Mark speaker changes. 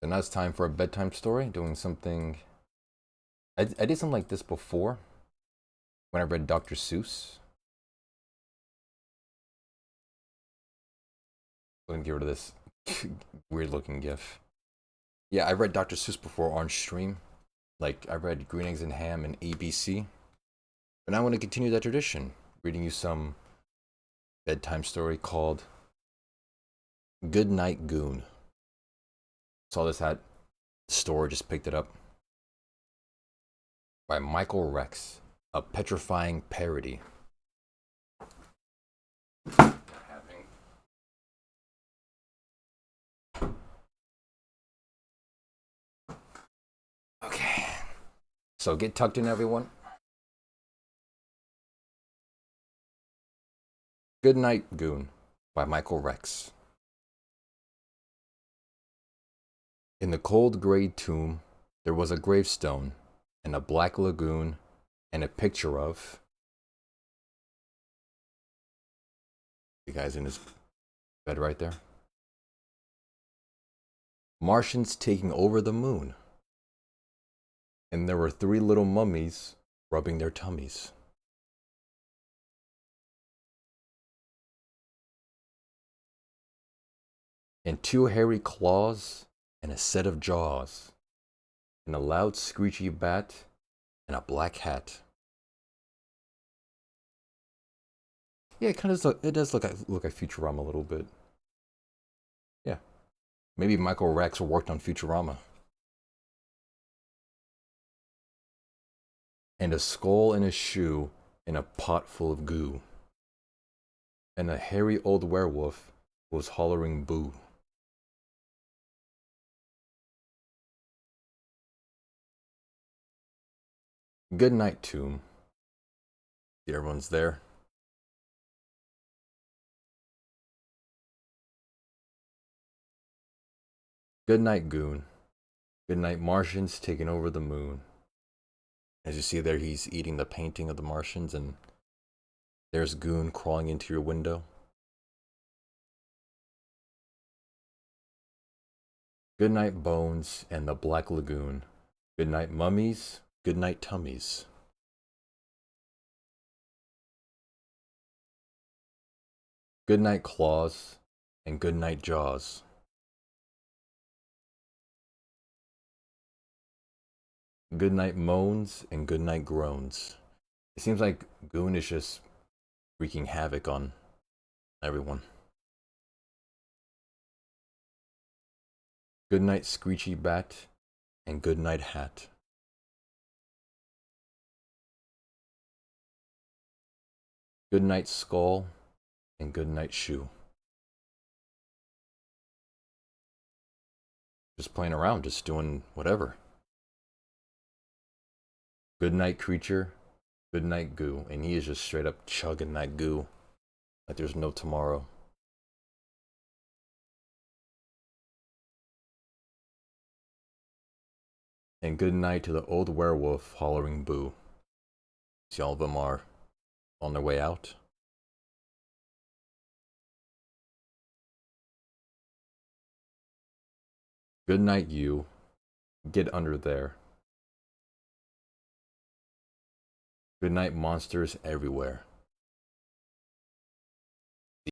Speaker 1: And now it's time for a bedtime story. Doing something. I did something like this before when I read Dr. Seuss. I'm gonna get rid of this weird looking gif. Yeah, I read Dr. Seuss before on stream. Like, I read Green Eggs and Ham and ABC. But now I want to continue that tradition, reading you some bedtime story called Goodnight, Goon. Saw this at the store, just picked it up. By Michael Rex, a petrifying parody. Okay. So get tucked in, everyone. Goodnight, Goon by Michael Rex. In the cold gray tomb, there was a gravestone and a black lagoon and a picture of the guy's in his bed right there. Martians taking over the moon. And there were 3 little mummies rubbing their tummies. And 2 hairy claws and a set of jaws. And a loud screechy bat and a black hat. Yeah, it does look like Futurama a little bit. Yeah. Maybe Michael Rex worked on Futurama. And a skull in a shoe in a pot full of goo. And a hairy old werewolf was hollering boo. Good night, tomb. See, everyone's there. Good night, Goon. Good night, Martians taking over the moon. As you see there, he's eating the painting of the Martians, and there's Goon crawling into your window. Good night, Bones and the Black Lagoon. Good night, mummies. Good night, tummies. Good night, claws, and good night, jaws. Good night, moans, and good night, groans. It seems like Goon is just wreaking havoc on everyone. Good night, screechy bat, and good night, hat. Good night, skull, and good night, shoe. Just playing around, just doing whatever. Good night, creature. Good night, goo. And he is just straight up chugging that goo like there's no tomorrow. And good night to the old werewolf hollering boo. See, all of them are on their way out. Good night, you. Get under there. Good night, monsters everywhere.